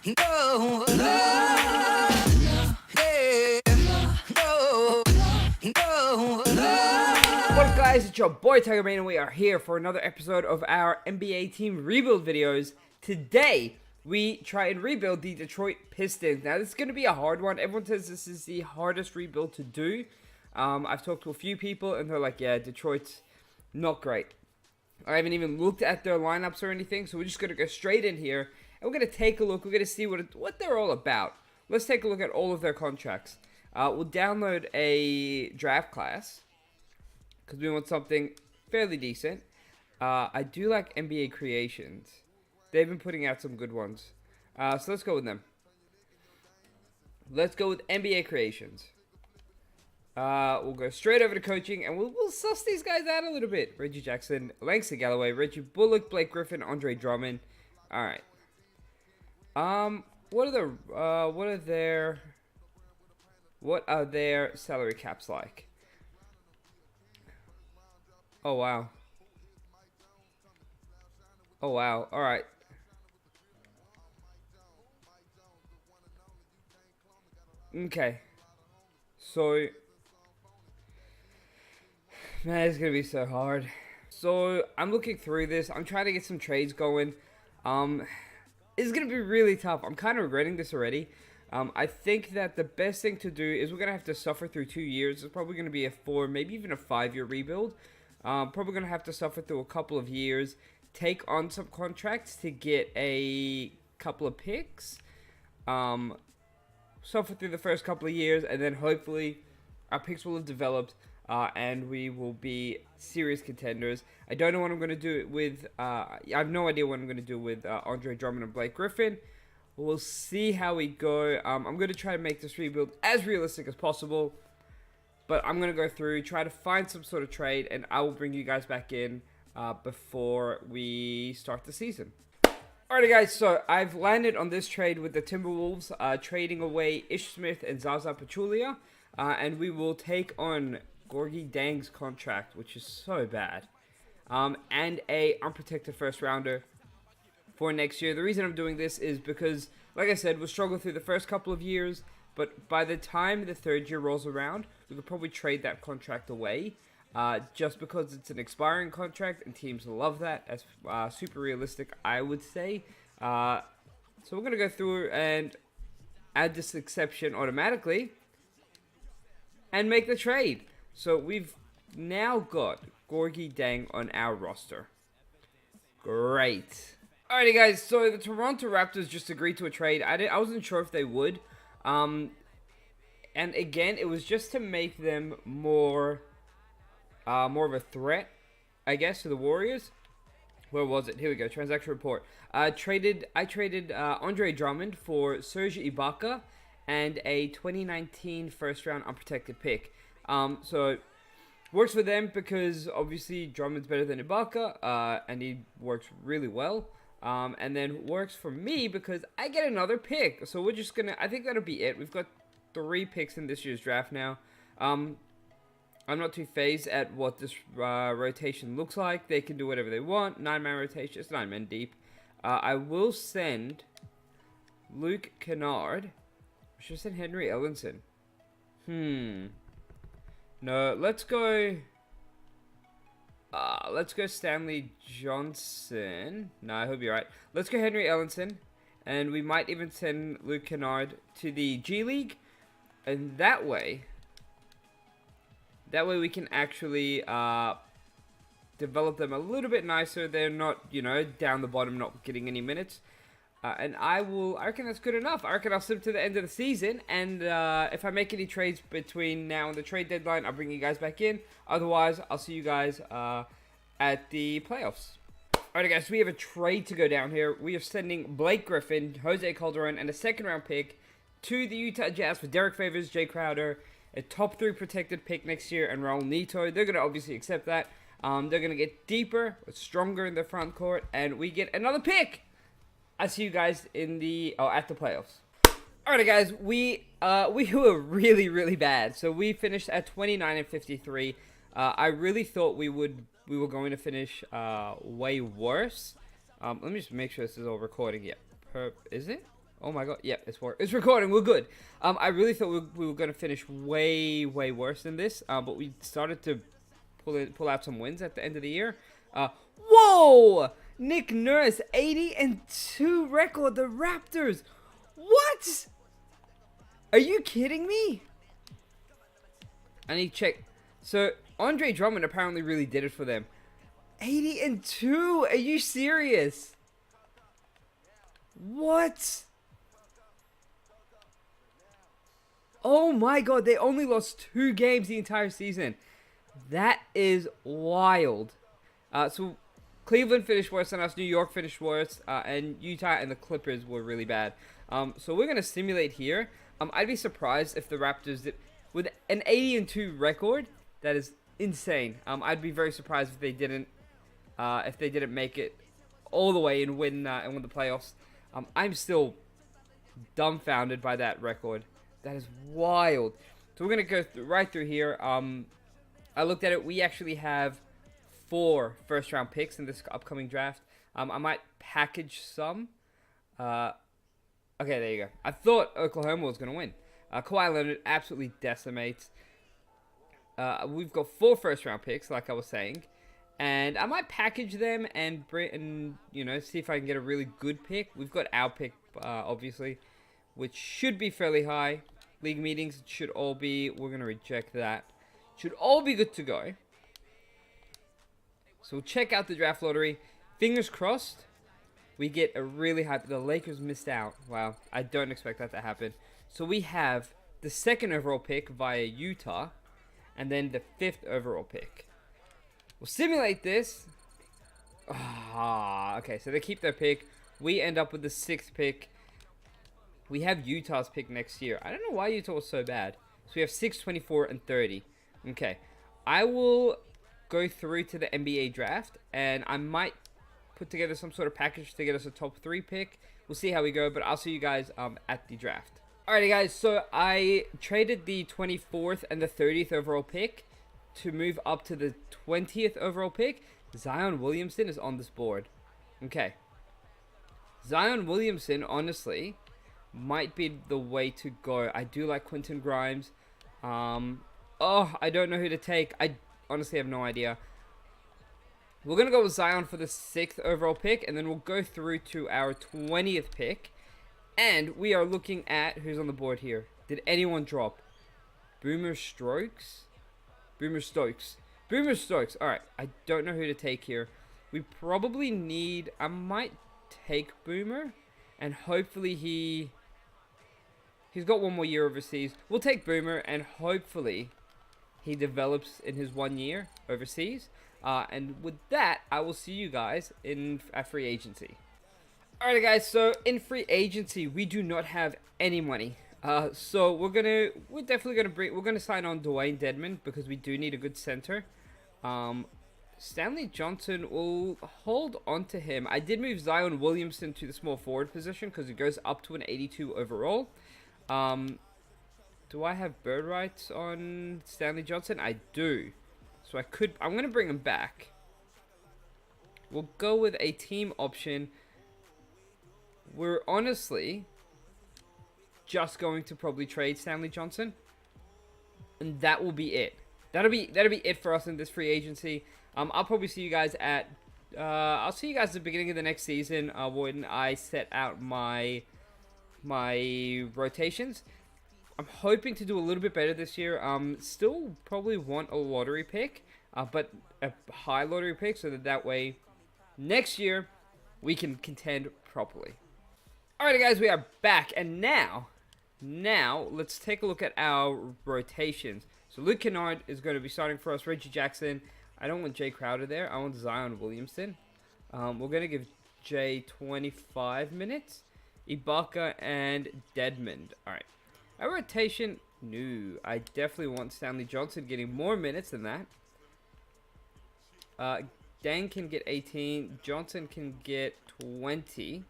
No, no, yeah, no, no, no. What up guys, it's your boy TigerBayne and we are here for another episode of our NBA team rebuild videos. Today, we try and rebuild the Detroit Pistons. Now this is going to be a hard one. Everyone says this is the hardest rebuild to do. I've talked to a few people and they're like, yeah, Detroit's not great. I haven't even looked at their lineups or anything, so we're just going to go straight in here. And we're going to take a look, we're going to see what they're all about. Let's take a look at all of their contracts. We'll download a draft class, because we want something fairly decent. I do like NBA Creations. They've been putting out some good ones. So let's go with them. Let's go with NBA Creations. We'll go straight over to coaching, and we'll suss these guys out a little bit. Reggie Jackson, Langston Galloway, Reggie Bullock, Blake Griffin, Andre Drummond. All right. What are their salary caps like? Oh wow. Oh wow. All right. Okay. So, man, it's gonna be so hard. So I'm looking through this. I'm trying to get some trades going. It's gonna be really tough. I'm kind of regretting this already. I think that the best thing to do is we're gonna have to suffer through 2 years. It's probably gonna be a 4, maybe even a 5-year rebuild. Probably gonna have to suffer through a couple of years, take on some contracts to get a couple of picks. Suffer through the first couple of years, and then hopefully our picks will have developed, and we will be serious contenders. I don't know what I'm going to do with, I have no idea what I'm going to do with Andre Drummond and Blake Griffin. We'll see how we go. I'm going to try to make this rebuild as realistic as possible, but I'm going to go through, try to find some sort of trade, and I will bring you guys back in before we start the season. Alrighty guys, so I've landed on this trade with the Timberwolves, trading away Ish Smith and Zaza Pachulia, and we will take on Gorgie Dang's contract, which is so bad, and a unprotected first rounder for next year. The reason I'm doing this is because, like I said, we'll struggle through the first couple of years, but by the time the third year rolls around, we could probably trade that contract away. Just because it's an expiring contract and teams love that as super realistic, I would say. So we're going to go through and add this exception automatically and make the trade. So we've now got Gorgie Dang on our roster. Great. Alrighty guys, so the Toronto Raptors just agreed to a trade. I wasn't sure if they would. And again, it was just to make them more of a threat, I guess, to the Warriors. Where was it? Here we go. Transaction report. I traded Andre Drummond for Serge Ibaka and a 2019 first round unprotected pick. So works for them because obviously Drummond's better than Ibaka, and he works really well. And then works for me because I get another pick. So we're just gonna. I think that'll be it. We've got 3 picks in this year's draft now. I'm not too phased at what this rotation looks like. They can do whatever they want. 9-man rotation. It's 9 men deep. I will send Luke Kennard. I should send Henry Ellenson. No, let's go. Let's go Stanley Johnson. No, I hope you're right. Let's go Henry Ellenson. And we might even send Luke Kennard to the G League. And that way we can actually develop them a little bit nicer. They're not, down the bottom, not getting any minutes. And I reckon that's good enough. I reckon I'll slip to the end of the season. And if I make any trades between now and the trade deadline, I'll bring you guys back in. Otherwise, I'll see you guys at the playoffs. Alright guys, so we have a trade to go down here. We are sending Blake Griffin, Jose Calderon, and a second-round pick to the Utah Jazz for Derek Favors, Jay Crowder, a top 3 protected pick next year, and Raul Neto. They're going to obviously accept that. They're going to get deeper, stronger in the front court, and we get another pick. I'll see you guys at the playoffs. Alright guys, we were really, really bad. So we finished at 29 and 53. I really thought we were going to finish way worse. Let me just make sure this is all recording. Yeah, is it? Oh my god, yep, it's recording, we're good. I really thought we were going to finish way worse than this, but we started to pull out some wins at the end of the year. Whoa! Nick Nurse, 80-2 record, the Raptors. What? Are you kidding me? I need to check. So, Andre Drummond apparently really did it for them. 80-2? Are you serious? What? Oh my god, they only lost 2 games the entire season. That is wild. So Cleveland finished worse than us, New York finished worse, and Utah and the Clippers were really bad. So we're going to simulate here. I'd be surprised if the Raptors did, with an 80-2 record. That is insane. I'd be very surprised if they didn't make it all the way and win the playoffs. I'm still dumbfounded by that record. That is wild. So we're going to go right through here. I looked at it. We actually have 4 first-round picks in this upcoming draft. I might package some. Okay, there you go. I thought Oklahoma was going to win. Kawhi Leonard absolutely decimates. We've got 4 first-round picks, like I was saying. And I might package them and see if I can get a really good pick. We've got our pick, obviously, which should be fairly high. League meetings should all be, we're going to reject that. Should all be good to go. So we'll check out the draft lottery. Fingers crossed, we get a really high, the Lakers missed out. Wow, I don't expect that to happen. So we have the 2nd overall pick via Utah, and then the 5th overall pick. We'll simulate this. Okay, so they keep their pick. We end up with the 6th pick. We have Utah's pick next year. I don't know why Utah was so bad. So we have 6, 24, and 30. Okay. I will go through to the NBA draft, and I might put together some sort of package to get us a top 3 pick. We'll see how we go, but I'll see you guys at the draft. Alrighty, guys. So I traded the 24th and the 30th overall pick to move up to the 20th overall pick. Zion Williamson is on this board. Okay. Zion Williamson, honestly, might be the way to go. I do like Quentin Grimes. I don't know who to take. I honestly have no idea. We're going to go with Zion for the 6th overall pick, and then we'll go through to our 20th pick. And we are looking at who's on the board here. Did anyone drop? Boomer Stokes? Boomer Stokes. Boomer Stokes. Alright, I don't know who to take here. We probably need... I might take Boomer, and hopefully he's got 1 more year overseas. We'll take Boomer, and hopefully he develops in his 1 year overseas. And with that, I will see you guys at free agency. Alright, guys. So in free agency, we do not have any money. So we're gonna sign on Dwayne Dedmon because we do need a good center. Stanley Johnson, will hold on to him. I did move Zion Williamson to the small forward position because it goes up to an 82 overall. Do I have bird rights on Stanley Johnson? I do. So I'm going to bring him back. We'll go with a team option. We're honestly just going to probably trade Stanley Johnson. And that will be it. That'll be it for us in this free agency. I'll probably see you guys at I'll see you guys at the beginning of the next season when I set out my rotations. I'm hoping to do a little bit better this year. Still probably want a lottery pick, but a high lottery pick so that way next year we can contend properly. Alright, guys, we are back, and now let's take a look at our rotations. So Luke Kennard is going to be starting for us. Reggie Jackson. I don't want Jay Crowder there. I want Zion Williamson. We're going to give Jay 25 minutes. Ibaka and Dedmon. Alright. Our rotation, no. I definitely want Stanley Johnson getting more minutes than that. Dan can get 18. Johnson can get 20.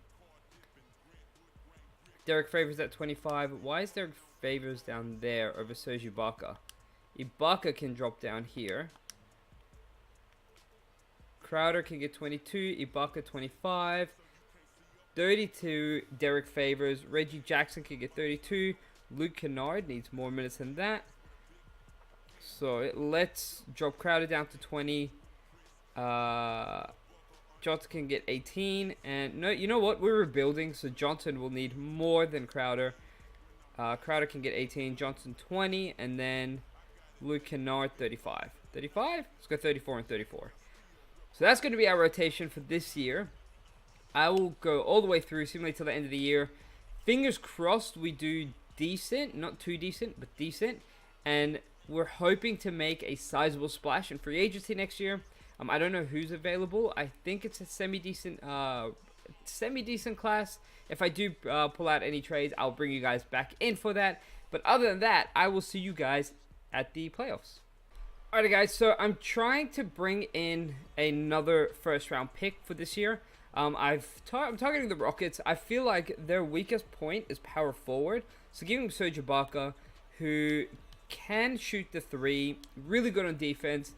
Derek Favors at 25. Why is Derek Favors down there over Serge Ibaka? Ibaka can drop down here. Crowder can get 22. Ibaka 25. 32, Derek Favors. Reggie Jackson can get 32. Luke Kennard needs more minutes than that. So let's drop Crowder down to 20. Johnson can get 18. And no, you know what? We're rebuilding, so Johnson will need more than Crowder. Crowder can get 18. Johnson 20. And then Luke Kennard 35. 35? Let's go 34 and 34. So that's going to be our rotation for this year. I will go all the way through, seemingly till the end of the year. Fingers crossed we do decent. Not too decent, but decent. And we're hoping to make a sizable splash in free agency next year. I don't know who's available. I think it's a semi-decent class. If I do pull out any trades, I'll bring you guys back in for that. But other than that, I will see you guys at the playoffs. Alright guys, so I'm trying to bring in another first round pick for this year. I'm targeting the Rockets. I feel like their weakest point is power forward. So giving them Serge Ibaka, who can shoot the three, really good on defense.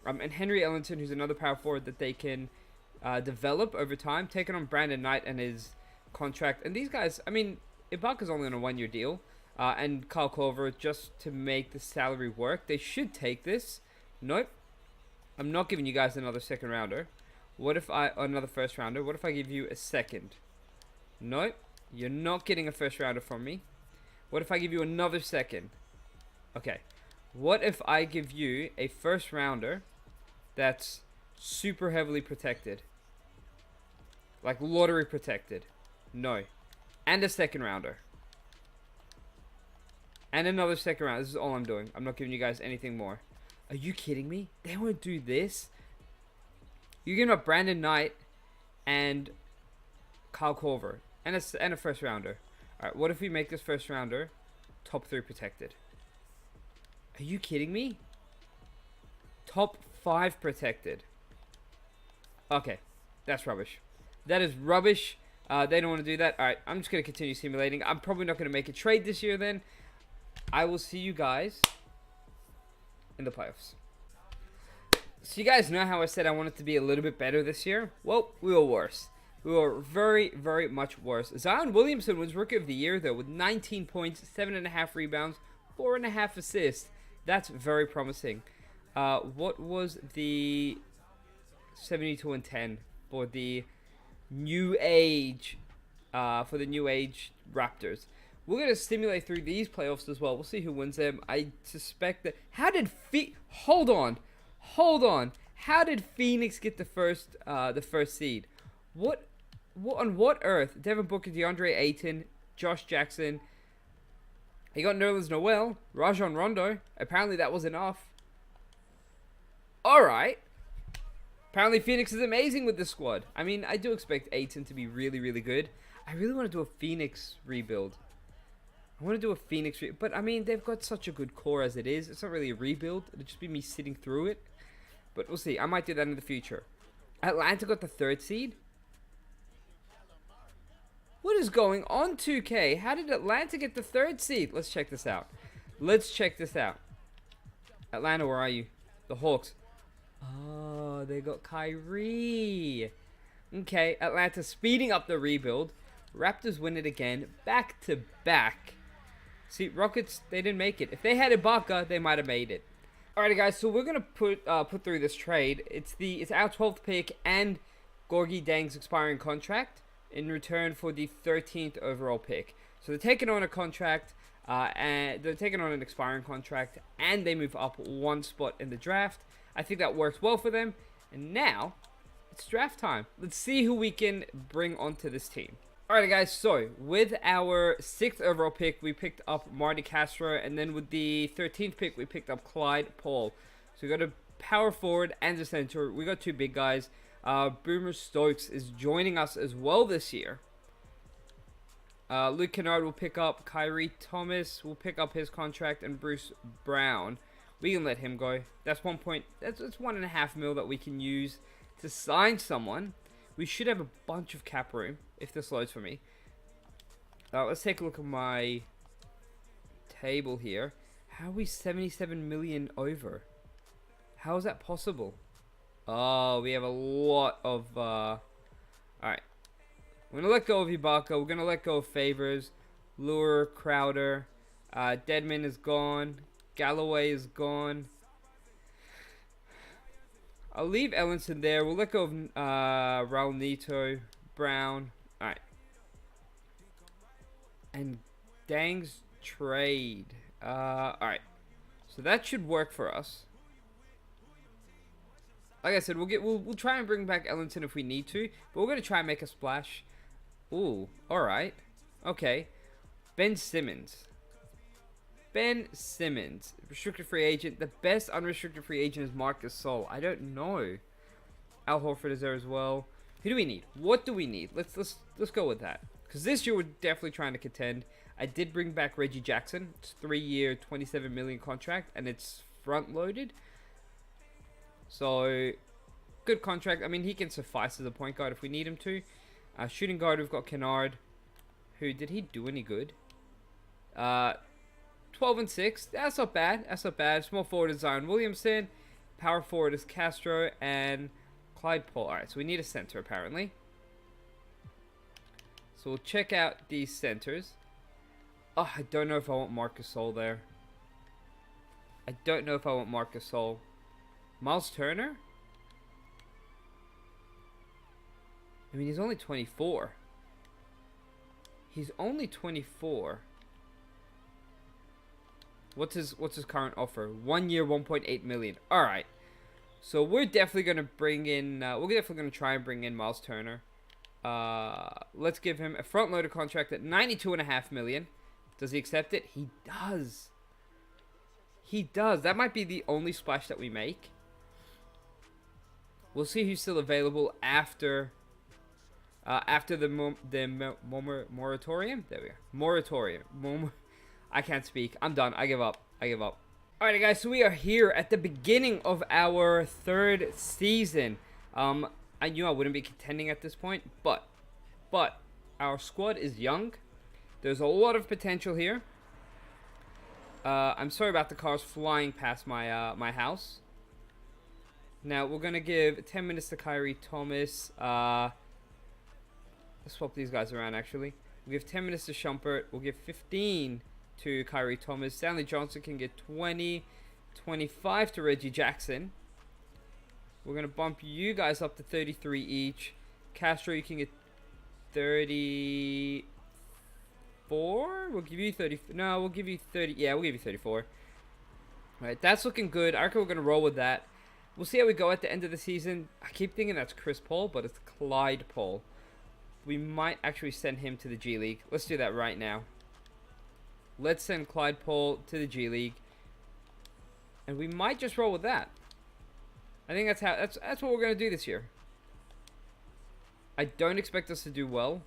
And Henry Ellington, who's another power forward that they can develop over time. Taking on Brandon Knight and his contract. And these guys, I mean, Ibaka's only on a 1-year deal. And Kyle Korver, just to make the salary work. They should take this. Nope. I'm not giving you guys another second rounder. What if another first rounder? What if I give you a second? Nope. You're not getting a first rounder from me. What if I give you another second? Okay. What if I give you a first rounder that's super heavily protected? Like lottery protected. No. And a second rounder. And another second round. This is all I'm doing. I'm not giving you guys anything more. Are you kidding me? They won't do this? You're giving up Brandon Knight and Kyle Korver. And a first rounder. Alright, what if we make this first rounder top 3 protected? Are you kidding me? Top 5 protected. Okay. That's rubbish. That is rubbish. They don't want to do that. Alright, I'm just going to continue simulating. I'm probably not going to make a trade this year then. I will see you guys in the playoffs. So you guys know how I said I wanted to be a little bit better this year? Well, we were worse. We were very, very much worse. Zion Williamson was Rookie of the Year, though, with 19 points, 7.5 rebounds, 4.5 assists. That's very promising. What was the 72 and 10 for the New Age, Raptors? We're going to simulate through these playoffs as well. We'll see who wins them. I suspect that... Hold on. How did Phoenix get the first seed? What on what earth? Devin Booker, DeAndre Ayton, Josh Jackson. He got Nerlens Noel, Rajon Rondo. Apparently that was enough. Alright. Apparently Phoenix is amazing with this squad. I mean, I do expect Ayton to be really, really good. I really want to do a Phoenix rebuild. But I mean, they've got such a good core as it is. It's not really a rebuild. It'll just be me sitting through it. But we'll see. I might do that in the future. Atlanta got the 3rd seed. What is going on, 2K? How did Atlanta get the 3rd seed? Let's check this out. Atlanta, where are you? The Hawks. Oh, they got Kyrie. Okay, Atlanta speeding up the rebuild. Raptors win it again. Back to back. See, Rockets, they didn't make it. If they had Ibaka, they might have made it. Alright, guys, so we're going to put through this trade. It's our 12th pick and Gorgie Dang's expiring contract in return for the 13th overall pick. So they're taking on a contract, and they're taking on an expiring contract, and they move up 1 spot in the draft. I think that works well for them. And now, it's draft time. Let's see who we can bring onto this team. Alright guys, so with our 6th overall pick, we picked up Marty Castro, and then with the 13th pick, we picked up Clyde Paul. So we got a power forward and a center. We got 2 big guys. Boomer Stokes is joining us as well this year. Luke Kennard will pick up. Kyrie Thomas will pick up his contract, and Bruce Brown, we can let him go. That's that's $1.5 million that we can use to sign someone. We should have a bunch of cap room if this loads for me. Let's take a look at my table here. How are we 77 million over? How is that possible? Oh, we have a lot of... Alright. We're going to let go of Ibaka. We're going to let go of Favors. Lure, Crowder. Deadman is gone. Galloway is gone. I'll leave Ellenson there. We'll let go of Raul Neto, Brown. Alright. And Dang's trade. Alright. So that should work for us. Like I said, we'll try and bring back Ellenson if we need to, but we're gonna try and make a splash. Ooh, alright. Okay. Ben Simmons. Ben Simmons, restricted free agent. The best unrestricted free agent is Marcus Sol. I don't know. Al Horford is there as well. Who do we need? What do we need? Let's go with that. Because this year we're definitely trying to contend. I did bring back Reggie Jackson. It's a 3-year, $27 million contract, and it's front loaded. So good contract. I mean, he can suffice as a point guard if we need him to. Shooting guard, we've got Kennard. Who did he do any good? 12 and 6. That's not bad. That's not bad. Small forward is Zion Williamson. Power forward is Castro and Clyde Paul. Alright, so we need a center apparently. So we'll check out these centers. Oh, I don't know if I want Marcus Sol there. I don't know if I want Marcus Sol. Miles Turner? I mean, he's only 24. He's only 24. What's his current offer? 1 year, 1.8 million. All right. So we're definitely gonna bring in. We're definitely gonna try and bring in Miles Turner. Let's give him a front loader contract at 92.5 million. Does he accept it? He does. He does. That might be the only splash that we make. We'll see who's still available after the moratorium. There we go. Moratorium. I can't speak. I'm done. I give up. Alright guys, so we are here at the beginning of our 3rd season. I knew I wouldn't be contending at this point, but our squad is young. There's a lot of potential here. I'm sorry about the cars flying past my my house. Now we're gonna give 10 minutes to Kyrie Thomas. Let's swap these guys around actually. We'll give 10 minutes to Shumpert. We'll give 15 to Kyrie Thomas. Stanley Johnson can get 20, 25 to Reggie Jackson. We're going to bump you guys up to 33 each. Castro, you can get 34. We'll give you 30. No, we'll give you 30. Yeah, we'll give you 34. All right, that's looking good. I reckon we're going to roll with that. We'll see how we go at the end of the season. I keep thinking that's Chris Paul, but it's Clyde Paul. We might actually send him to the G League. Let's do that right now. Let's send Clyde Paul to the G League. And we might just roll with that. I think that's what we're going to do this year. I don't expect us to do well.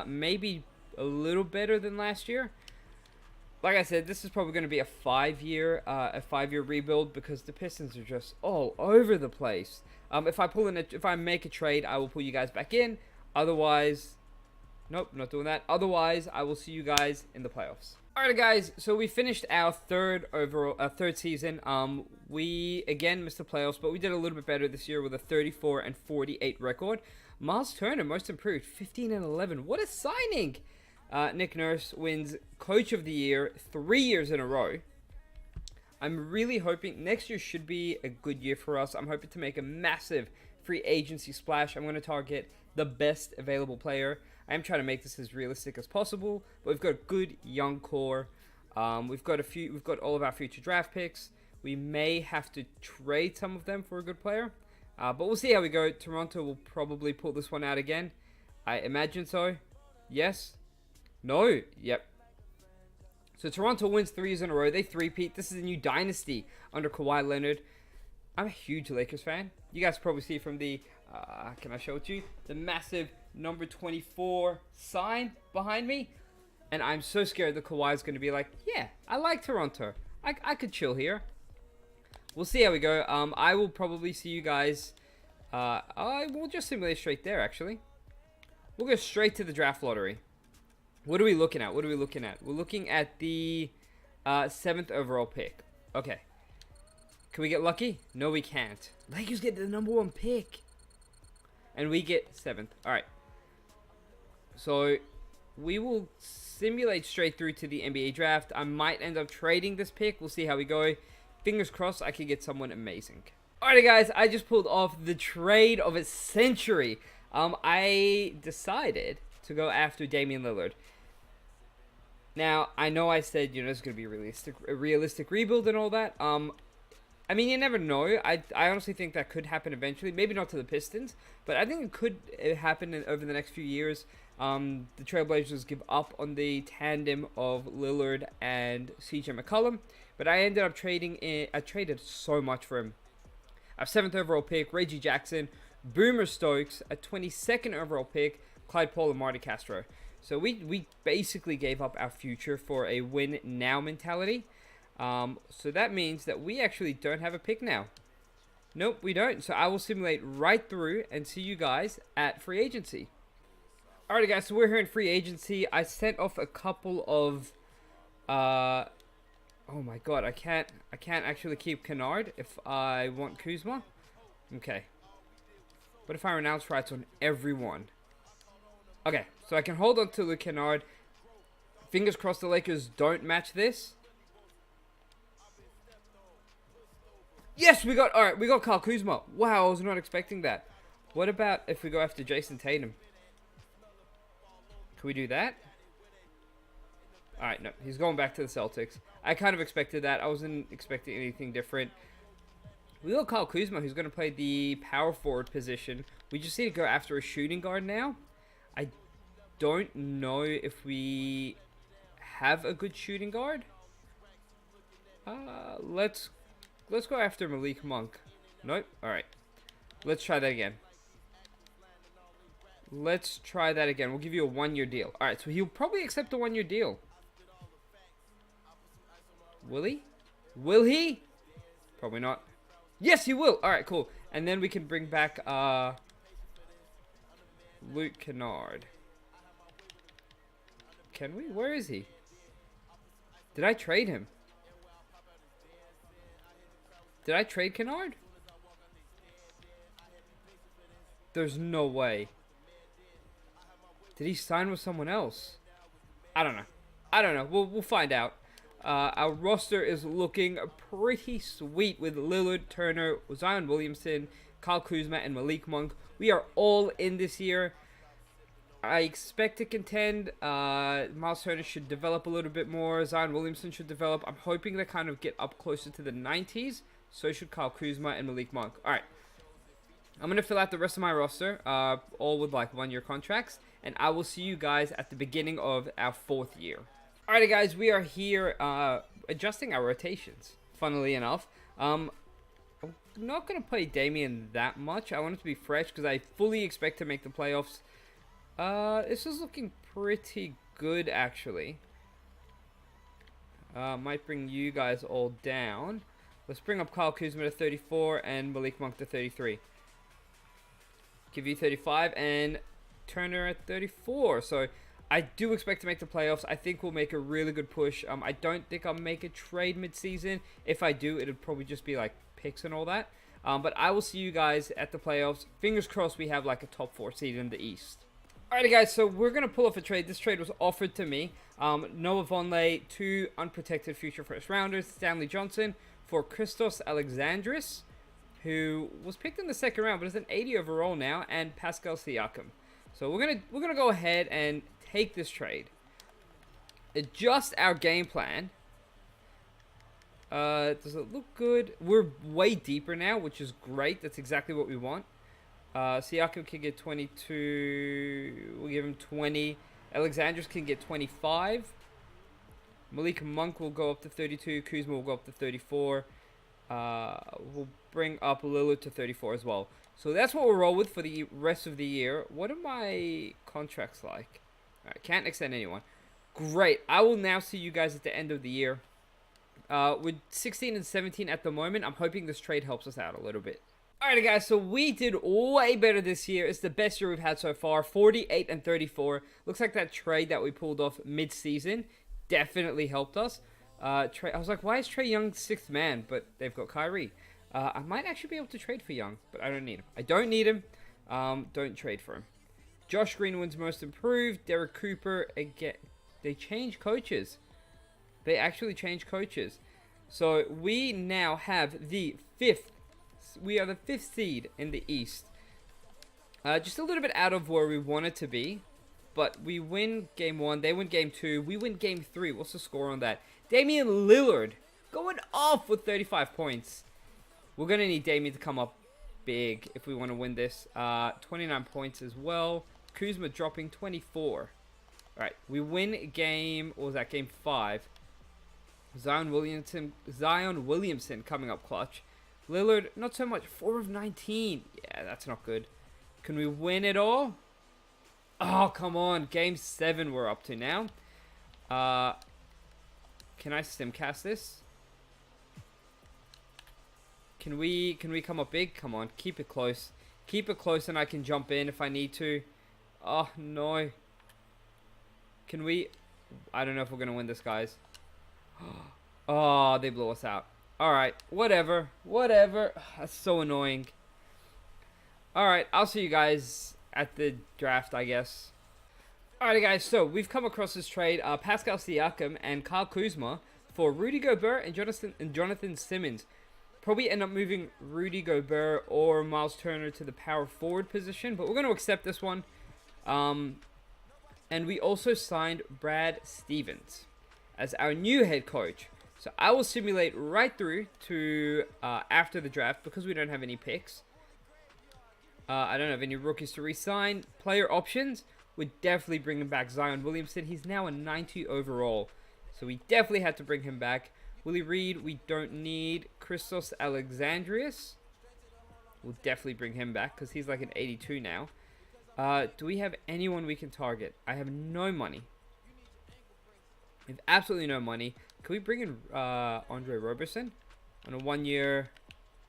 Maybe a little better than last year. Like I said, this is probably going to be a 5-year rebuild because the Pistons are just all over the place. If I make a trade, I will pull you guys back in. Otherwise, nope, not doing that. Otherwise, I will see you guys in the playoffs. Alright guys, so we finished our third season. We again missed the playoffs, but we did a little bit better this year with a 34-48 record. Miles Turner, most improved, 15-11. What a signing! Nick Nurse wins Coach of the Year 3 years in a row. I'm really hoping next year should be a good year for us. I'm hoping to make a massive free agency splash. I'm going to target the best available player. I am trying to make this as realistic as possible, but we've got a good young core. We've got all of our future draft picks. We may have to trade some of them for a good player, but we'll see how we go. Toronto will probably pull this one out again. I imagine so. Yes. No. Yep. So Toronto wins 3 years in a row. They three-peat. This is a new dynasty under Kawhi Leonard. I'm a huge Lakers fan. You guys probably see from the, can I show it to you? The massive number 24 sign behind me. And I'm so scared that Kawhi is going to be like, yeah, I like Toronto. I could chill here. We'll see how we go. I will probably see you guys. We'll just simulate straight there, actually. We'll go straight to the draft lottery. What are we looking at? We're looking at the 7th overall pick. Okay. Can we get lucky? No, we can't. Lakers get the number 1 pick. And we get 7th. Alright. So we will simulate straight through to the NBA draft. I might end up trading this pick. We'll see how we go. Fingers crossed I can get someone amazing. Alrighty guys, I just pulled off the trade of a century. I decided to go after Damian Lillard. Now, I know I said, it's going to be a realistic rebuild and all that. I mean, you never know. I honestly think that could happen eventually. Maybe not to the Pistons, but I think it could happen over the next few years. The Trailblazers give up on the tandem of Lillard and CJ McCollum, but I ended up I traded so much for him. A 7th overall pick, Reggie Jackson, Boomer Stokes, a 22nd overall pick, Clyde Paul and Marty Castro. So we basically gave up our future for a win now mentality. So that means that we actually don't have a pick now. Nope, we don't. So I will simulate right through and see you guys at free agency. Alright guys, so we're here in free agency. I sent off a couple of oh my god, I can't actually keep Kennard if I want Kuzma. Okay. What if I renounce rights on everyone? Okay, so I can hold on to Luke Kennard. Fingers crossed the Lakers don't match this. Yes, we got Kyle Kuzma. Wow, I was not expecting that. What about if we go after Jason Tatum? Can we do that? Alright, no, he's going back to the Celtics. I kind of expected that. I wasn't expecting anything different. We got Kyle Kuzma, who's going to play the power forward position. We just need to go after a shooting guard now. I don't know if we have a good shooting guard. Let's go after Malik Monk. Nope. Alright. Let's try that again. Let's try that again. We'll give you a 1-year deal. Alright, so he'll probably accept a 1-year deal. Will he? Will he? Probably not. Yes, he will. Alright, cool. And then we can bring back Luke Kennard. Can we? Where is he? Did I trade him? Did I trade Kennard? There's no way. Did he sign with someone else? I don't know. We'll find out. Our roster is looking pretty sweet with Lillard, Turner, Zion Williamson, Kyle Kuzma, and Malik Monk. We are all in this year. I expect to contend. Miles Turner should develop a little bit more. Zion Williamson should develop. I'm hoping to kind of get up closer to the 90s. So should Kyle Kuzma and Malik Monk. Alright. I'm going to fill out the rest of my roster. All with like 1-year contracts. And I will see you guys at the beginning of our 4th year. Alrighty guys, we are here adjusting our rotations. Funnily enough. I'm not going to play Damian that much. I want it to be fresh because I fully expect to make the playoffs. This is looking pretty good actually. Might bring you guys all down. Let's bring up Kyle Kuzma to 34 and Malik Monk to 33. Give you 35 and Turner at 34. So I do expect to make the playoffs. I think we'll make a really good push. I don't think I'll make a trade mid-season. If I do, it'll probably just be like picks and all that. But I will see you guys at the playoffs. Fingers crossed we have like a top 4 seed in the East. Alrighty guys, so we're going to pull off a trade. This trade was offered to me. Noah Vonleh, 2 unprotected future first rounders. Stanley Johnson for Christos Alexandris, who was picked in the 2nd round, but is an 80 overall now, and Pascal Siakam. So we're gonna go ahead and take this trade. Adjust our game plan. Does it look good? We're way deeper now, which is great. That's exactly what we want. Siakam can get 22. We'll give him 20. Alexandris can get 25. Malik Monk will go up to 32. Kuzma will go up to 34. We'll bring up Lillard to 34 as well. So that's what we'll roll with for the rest of the year. What are my contracts like? Alright, can't extend anyone. Great. I will now see you guys at the end of the year. With 16 and 17 at the moment, I'm hoping this trade helps us out a little bit. Alright guys, so we did way better this year. It's the best year we've had so far. 48 and 34. Looks like that trade that we pulled off mid-season definitely helped us. I was like, why is Trae Young 6th man? But they've got Kyrie. I might actually be able to trade for Young, but I don't need him. I don't need him. Don't trade for him. Josh Green wins most improved. Derek Cooper, again, they changed coaches. They actually changed coaches. So we now have the 5th. We are the 5th seed in the East. Just a little bit out of where we wanted to be. But we win game 1. They win game 2. We win game 3. What's the score on that? Damian Lillard going off with 35 points. We're going to need Damian to come up big if we want to win this. 29 points as well. Kuzma dropping 24. Alright, we win game, what was that, game 5. Zion Williamson coming up clutch. Lillard, not so much, 4 of 19. Yeah, that's not good. Can we win it all? Oh, come on. Game 7 we're up to now. Can I simcast this? Can we come up big? Come on, keep it close. Keep it close and I can jump in if I need to. Oh, no. Can we... I don't know if we're going to win this, guys. Oh, they blew us out. Alright, whatever. Whatever. That's so annoying. Alright, I'll see you guys at the draft, I guess. Alright, guys, so we've come across this trade. Pascal Siakam and Kyle Kuzma for Rudy Gobert and Jonathan Simmons. Probably end up moving Rudy Gobert or Miles Turner to the power forward position, but we're going to accept this one. And we also signed Brad Stevens as our new head coach. So I will simulate right through to after the draft because we don't have any picks. I don't have any rookies to re-sign. Player options, we're definitely bringing back Zion Williamson. He's now a 90 overall. So we definitely had to bring him back. Willie Reed, we don't need. Christos Alexandrius, we'll definitely bring him back because he's like an 82 now. Do we have anyone we can target? I have no money. We have absolutely no money. Can we bring in Andre Roberson on a 1-year,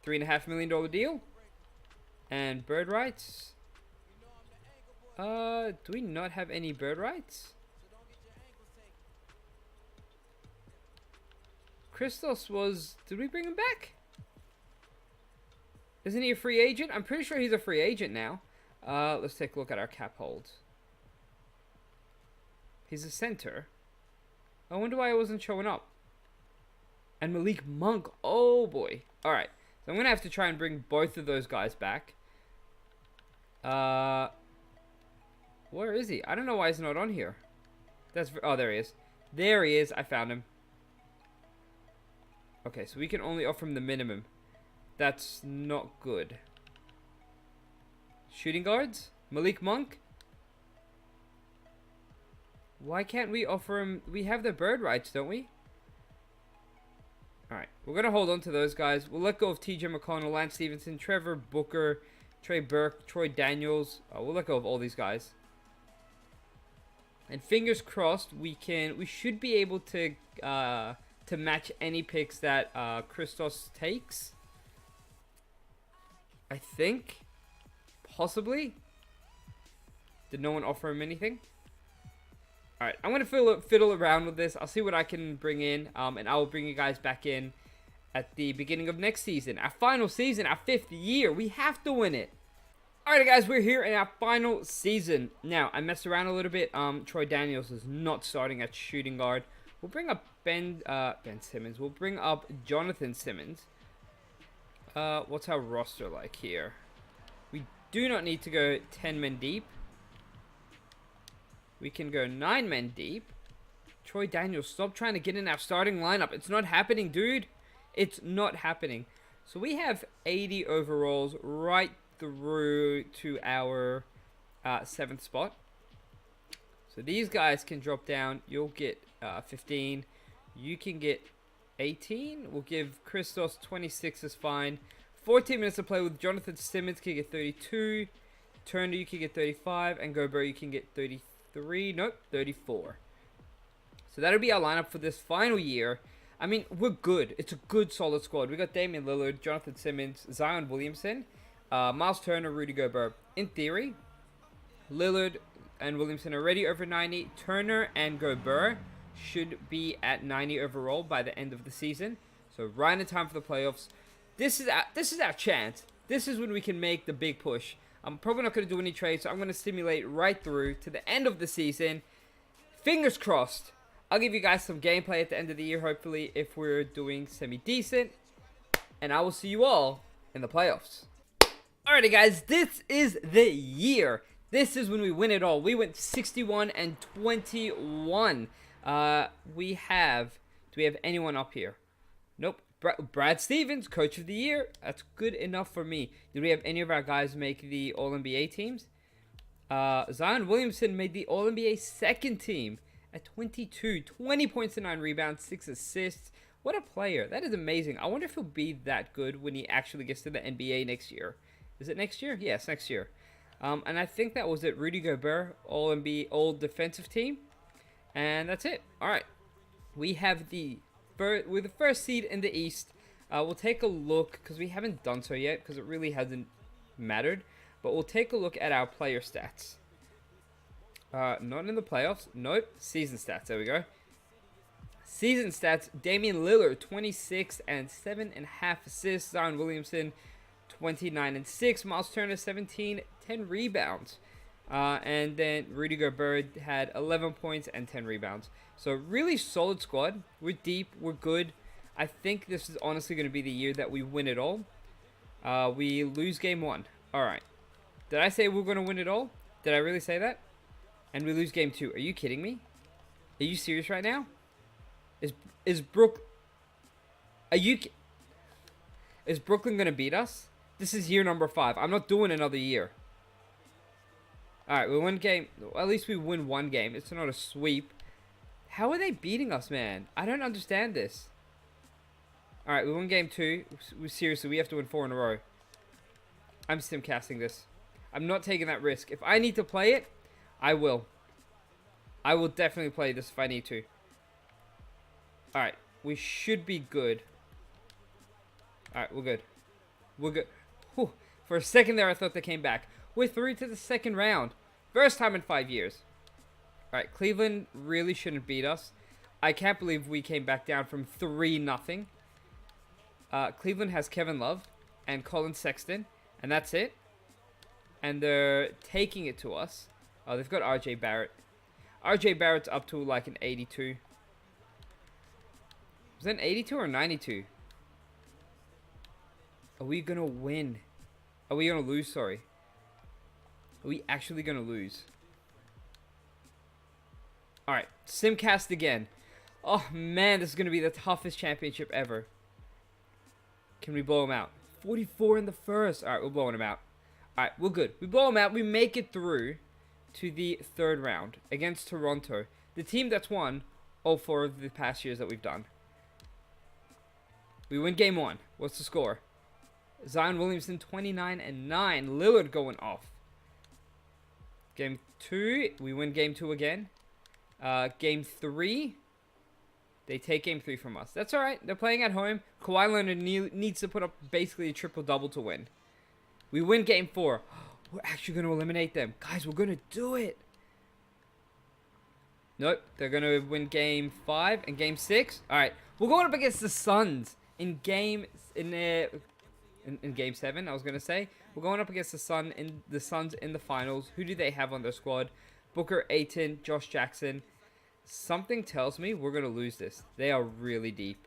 $3.5 million deal? And bird rights? Do we not have any bird rights? Christos was... Did we bring him back? Isn't he a free agent? I'm pretty sure he's a free agent now. Let's take a look at our cap holds. He's a center. I wonder why I wasn't showing up. And Malik Monk. Oh, boy. Alright. So I'm going to have to try and bring both of those guys back. Where is he? I don't know why he's not on here. Oh, there he is. There he is. I found him. Okay, so we can only offer him the minimum. That's not good. Shooting guards? Malik Monk? Why can't we offer him... We have the bird rights, don't we? Alright, we're going to hold on to those guys. We'll let go of TJ McConnell, Lance Stevenson, Trevor Booker, Trey Burke, Troy Daniels. We'll let go of all these guys. And fingers crossed, we should be able to match any picks that Christos takes. I think. Possibly. Did no one offer him anything? Alright, I'm going to fiddle around with this. I'll see what I can bring in. And I will bring you guys back in at the beginning of next season. Our final season, our 5th year. We have to win it. Alright guys, we're here in our final season. Now, I messed around a little bit. Troy Daniels is not starting at shooting guard. We'll bring up Ben Simmons. We'll bring up Jonathan Simmons. What's our roster like here? We do not need to go 10 men deep. We can go 9 men deep. Troy Daniels, stop trying to get in our starting lineup. It's not happening, dude. It's not happening. So we have 80 overalls right through to our 7th spot. So these guys can drop down. You'll get 15. You can get 18. We'll give Christos 26 is fine. 14 minutes to play with Jonathan Simmons can get 32. Turner, you can get 35. And Gobert, you can get 33. Nope, 34. So that'll be our lineup for this final year. I mean, we're good. It's a good, solid squad. We got Damian Lillard, Jonathan Simmons, Zion Williamson, Miles Turner, Rudy Gobert. In theory, Lillard and Williamson are already over 90. Turner and Gobert should be at 90 overall by the end of the season. So right in time for the playoffs. This is our chance. This is when we can make the big push. I'm probably not going to do any trades, so I'm going to simulate right through to the end of the season. Fingers crossed. I'll give you guys some gameplay at the end of the year, hopefully, if we're doing semi-decent. And I will see you all in the playoffs. Alrighty, guys, this is the year. This is when we win it all. We went 61-21. Do we have anyone up here? Nope. Brad Stevens, Coach of the Year. That's good enough for me. Did we have any of our guys make the All-NBA teams? Zion Williamson made the All-NBA second team at 22. 20 points and 9 rebounds, 6 assists. What a player. That is amazing. I wonder if he'll be that good when he actually gets to the NBA next year. Is it next year? Yes, next year. And I think that was it. Rudy Gobert, All-NBA, All-Defensive Team. And that's it. All right. We have we're the first seed in the East. We'll take a look, because we haven't done so yet, because it really hasn't mattered. But we'll take a look at our player stats. Not in the playoffs. Nope. Season stats. There we go. Season stats. Damian Lillard, 26 and 7.5 assists. Zion Williamson, 29 and 6. Miles Turner, 17, 10 rebounds. And then Rudy Gobert had 11 points and 10 rebounds. So really solid squad. We're deep. We're good. I think this is honestly going to be the year that we win it all. We lose game 1. All right. Did I say we're going to win it all? Did I really say that? And we lose game 2. Are you kidding me? Are you serious right now? Is Brooklyn going to beat us? This is year number 5. I'm not doing another year. Alright, we win game. At least we win one game. It's not a sweep. How are they beating us, man? I don't understand this. Alright, we won game 2. Seriously, we have to win 4 in a row. I'm simcasting this. I'm not taking that risk. If I need to play it, I will. I will definitely play this if I need to. Alright, we should be good. Alright, we're good. We're good. Whew. For a second there, I thought they came back. We're through to the second round. First time in 5 years. Alright, Cleveland really shouldn't beat us. I can't believe we came back down from 3-0. Cleveland has Kevin Love and Colin Sexton. And that's it. And they're taking it to us. Oh, they've got RJ Barrett. RJ Barrett's up to like an 82. Was that an 82 or 92? Are we going to win? Are we going to lose? Sorry. Are we actually going to lose? Alright. Simcast again. Oh, man. This is going to be the toughest championship ever. Can we blow him out? 44 in the first. Alright, we're blowing him out. Alright, we're good. We blow him out. We make it through to the third round against Toronto. The team that's won all 4 of the past years that we've done. We win game 1. What's the score? Zion Williamson, 29 and 9. Lillard going off. Game 2. We win game 2 again. Game 3. They take game 3 from us. That's alright. They're playing at home. Kawhi Leonard needs to put up basically a triple-double to win. We win game 4. We're actually going to eliminate them. Guys, we're going to do it. Nope. They're going to win game 5 and game 6. Alright. We're going up against the Suns in game 7, I was going to say. We're going up against the Suns in the finals. Who do they have on their squad? Booker, Ayton, Josh Jackson. Something tells me we're going to lose this. They are really deep.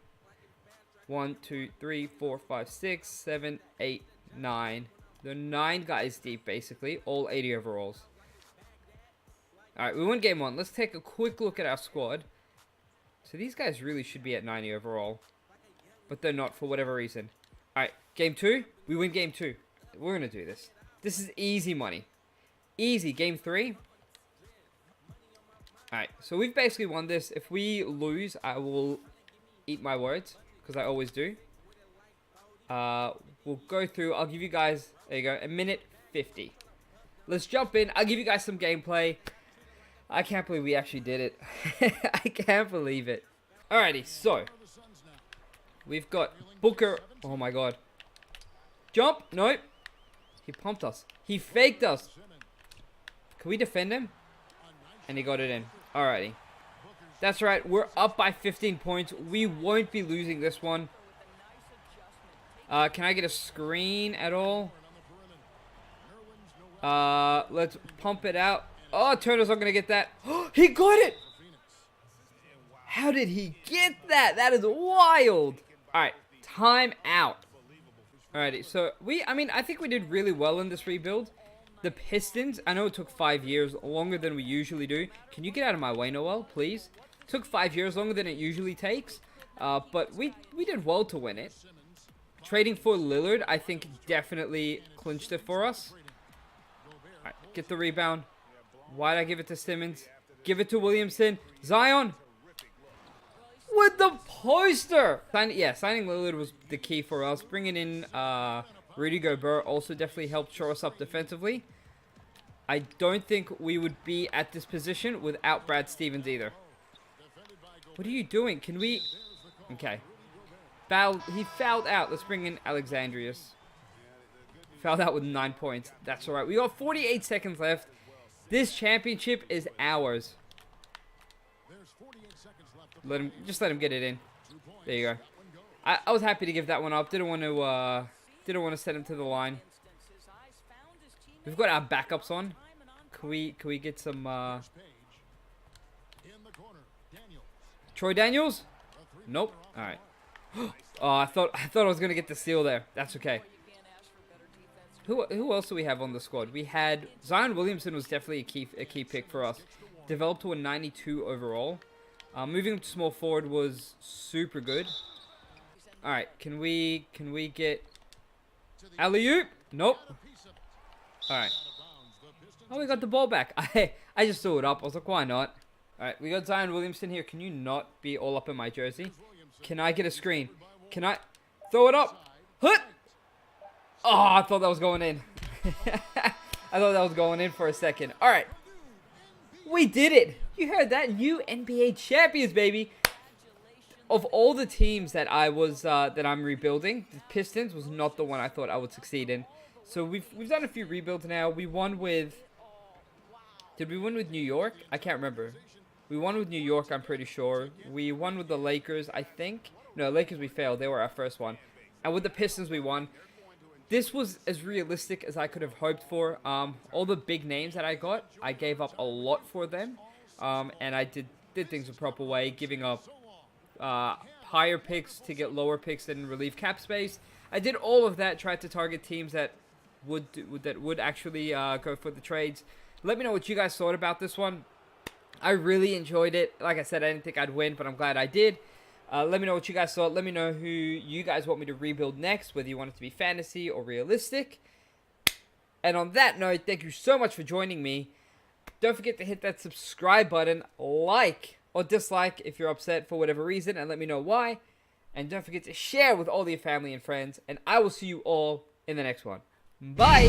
1, 2, 3, 4, 5, 6, 7, 8, 9. They're 9 guys deep, basically. All 80 overalls. Alright, we won game 1. Let's take a quick look at our squad. So these guys really should be at 90 overall. But they're not for whatever reason. Alright, game 2. We win game 2. We're going to do this. This is easy money. Easy. Game 3. Alright, so we've basically won this. If we lose, I will eat my words. Because I always do. We'll go through. I'll give you guys, there you go, a minute 50. Let's jump in. I'll give you guys some gameplay. I can't believe we actually did it. I can't believe it. Alrighty, so. We've got Booker. Oh my god. Jump. Nope. He pumped us. He faked us. Can we defend him? And he got it in. Alrighty. That's right. We're up by 15 points. We won't be losing this one. Can I get a screen at all? Let's pump it out. Oh, Turner's not going to get that. He got it! How did he get that? That is wild. All right, time out. Alrighty, so I think we did really well in this rebuild. The Pistons, I know it took 5 years, longer than we usually do. Can you get out of my way, Noel, please? It took 5 years, longer than it usually takes. But we did well to win it. Trading for Lillard, I think, definitely clinched it for us. Alright, get the rebound. Why'd I give it to Simmons? Give it to Williamson. Zion! With the poster! Signing Lillard was the key for us. Bringing in Rudy Gobert also definitely helped shore us up defensively. I don't think we would be at this position without Brad Stevens either. What are you doing? Can we... Okay. He fouled out. Let's bring in Alexandrius. Fouled out with 9 points. That's alright. We got 48 seconds left. This championship is ours. Just let him get it in. There you go. I was happy to give that one up. Didn't want to set him to the line. We've got our backups on. Can we get some Troy Daniels? Nope. All right. Oh, I thought I was gonna get the steal there. That's okay. Who else do we have on the squad? We had Zion Williamson was definitely a key pick for us. Developed to a 92 overall. Moving him to small forward was super good. All right, can we get alley-oop? Nope. All right. Oh, we got the ball back. I just threw it up. I was like, why not? All right, we got Zion Williamson here. Can you not be all up in my jersey? Can I get a screen? Can I throw it up? Hut! Oh, I thought that was going in. I thought that was going in for a second. All right. We did it. You heard that? New NBA champions, baby. Of all the teams that I'm rebuilding, the Pistons was not the one I thought I would succeed in. So we've done a few rebuilds now. We won with... Did we win with New York? I can't remember. We won with New York, I'm pretty sure. We won with the Lakers, I think. No, Lakers we failed. They were our first one. And with the Pistons we won. This was as realistic as I could have hoped for. All the big names that I got, I gave up a lot for them. And I did things the proper way, giving up higher picks to get lower picks and relieve cap space. I did all of that, tried to target teams that would actually go for the trades. Let me know what you guys thought about this one. I really enjoyed it. Like I said, I didn't think I'd win, but I'm glad I did. Let me know what you guys thought. Let me know who you guys want me to rebuild next, whether you want it to be fantasy or realistic. And on that note, thank you so much for joining me. Don't forget to hit that subscribe button, like or dislike if you're upset for whatever reason, and let me know why. And don't forget to share with all your family and friends. And I will see you all in the next one. Bye!